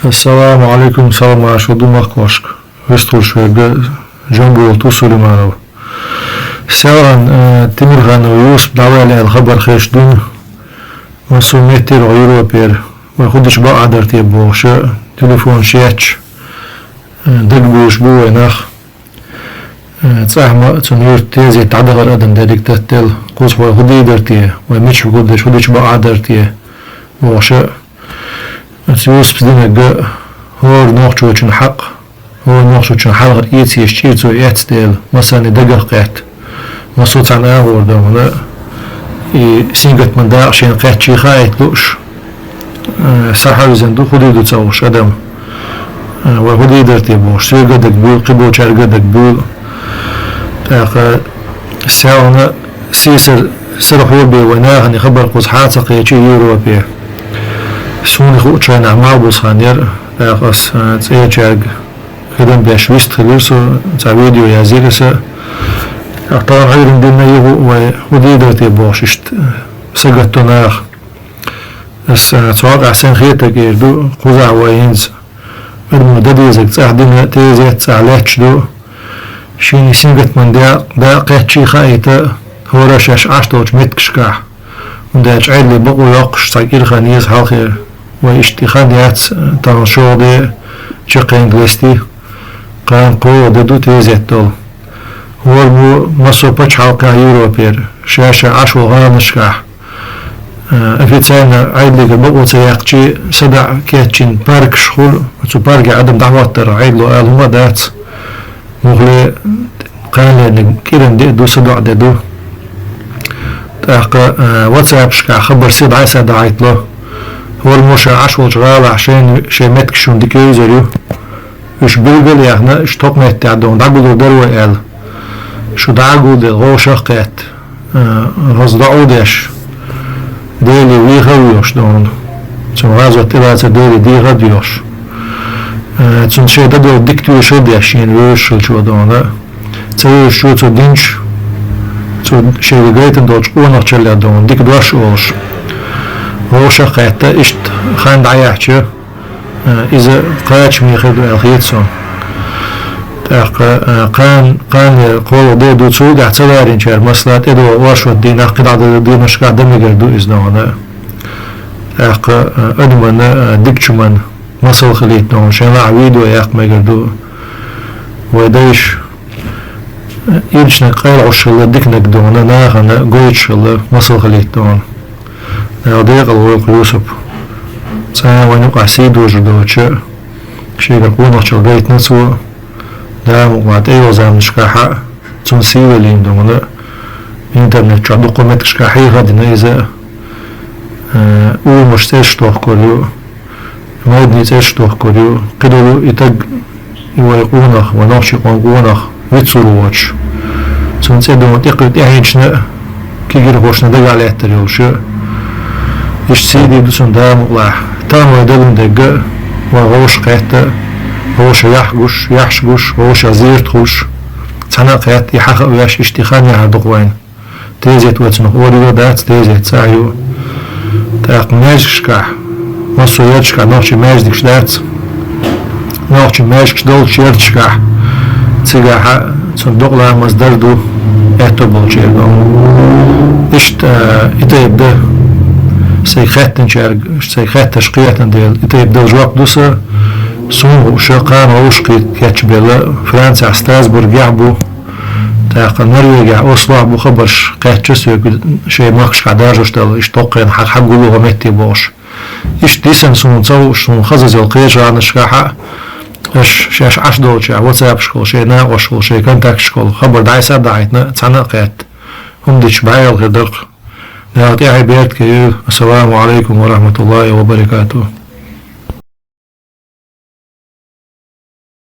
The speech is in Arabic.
Assalamu alaikum, salam aşudu makvaşk. Vestul şöyle Jambul Süleymanov. Sevan Timirhan Yusuf davali الخبر خشدون مسؤوليتي الأوروبية وخدش بعد ارتباط تلفون شيتش دقبوش بوينخ صحما تنير تيزي تعدغر أدم دارك تتل قوس وخدي درتيه ومش خدش بعد ارتيه وشاء يوسف دينك هو نوخشوچن حق هو نوخشوچن حلقر إيتيش إيتو إيتستيل مثلا دققت مسوط عن أهور دونا سينقت من داعشين قيت شي خايت لوش سرحاوي زندو خدي دو تسوش أدم وخدي درتي بوش سوي قدك بول قبو شار قدك بول ساونا سيسر سرحو بي وناغني خبر قوز حاتق يشي يوروبي سوني خو تشانا معبوس خانير أخص تسيجاج خدم باش ويست خليرسو تا فيديو يازيرسو طبعا غير دينا يهو ودي درتي بوششت سقطو ناخ بس توقع سن خيتك يردو قوزع وينز المدد يزك تاع دينا تيزي تاع لاتش دو شيني سنقت من دا قيتشي خايتا هو رشاش عشتوش متكشكاح ونداش عيد لي بقو يقش تاكير خانيز حالخير واشتخان يات تنشوضي شق انجلستي قان قوة ددو تيزيت دول هو المو مصر بچ حالقا يوروبير شاشة عشو غانشكاح افيتسانا عيد لي بقو تياقشي سدع كيتشين بارك شخول وتو بارك عدم دعواتر عيد لو قال هما دات مغلي قال لي كيرن دو سدع ددو تاقا واتساب شكا خبر سيد عيسى دعيت له هو المشا عشو جغال عشان شي متكشون ديك يزريو وش بلغل يعني اش توقنت تعدون دعقودو دروا قال شو دعقود الغو شقات غزدعو ديش ديلي ويغويوش دون تم غازو تبعت ديلي دي غديوش تم شي دادو ديكتو شو ديشين ويوشل شو دون تسوي شو تو دينش تو شي ويغيتن دوش اونغ چلي دون ديك دوش اوش روشا قاعدة إشت خان دعياحشة إذا قاعدش ميخدو الخيتسون قان قولو دو تسوق اعتبارين شار مسلات إدو واشو الدين قد عدد الدين مش قاعدة ميقردو إزنونا أدمنا ديكشمان مصل خليتنون شمع ويدو ياق ميقردو ويدايش إيرشنا قايل عشالة ديكنك دونا ناغنا قويتشالة مصل خليتنون نعوديق الوقت يوسف سانا ونقع سيدو جدوشة شيء كقونا شغيت نسوا دام وقعت أيوة زام نشكاحة تنسيوه لين دونا إنترنت شعدو قومت كشكاحي غادي نايزة أول مش تشتوه كوريو مودني تشتوه كوريو قدروا يتق يويقونخ ونوشي قونقونخ ويتصورو واتش تنسيدو متقرد إعينشنا كي جيرهوشنا دقا على التريوشة إيش سيدي دوسن دام الله تام ودلن دقة وغوش قيتا غوش يحشقوش غوش زيرت خوش تنا قيت يحقق وياش اشتخان يعدق وين تيزيت واتنخ وريو دات تيزيت سايو تاق ماجشكاح مصو يرشكاح نوشي ماجدكش دات نوشي ماجكش دول شيرتشكاح تيجاحا صندوق لها مصدردو اتو بولشيرغو اشت اتيب ده سيخاتن شارج سيخات تشقية ديال يبدأ جواب دوسا سون شقان وشقي كاتشبيلا فرنسا ستراسبورغ يعبو تاق النرويج أوسلو بو خبرش قاتشس شيء ماكش قداجوش تل اشتوقين حق قولو غمتي بوش إيش ديسن سون تصو سون خزز القيش عن الشقاحة إيش شاش عش دولش واتساب شكل شيء ناقش شكل شيء كونتاكت شكل خبر دايسا دايتنا تانا قات هم ديش بعيل غدرق نعطي عبيات كيو السلام عليكم ورحمة الله وبركاته.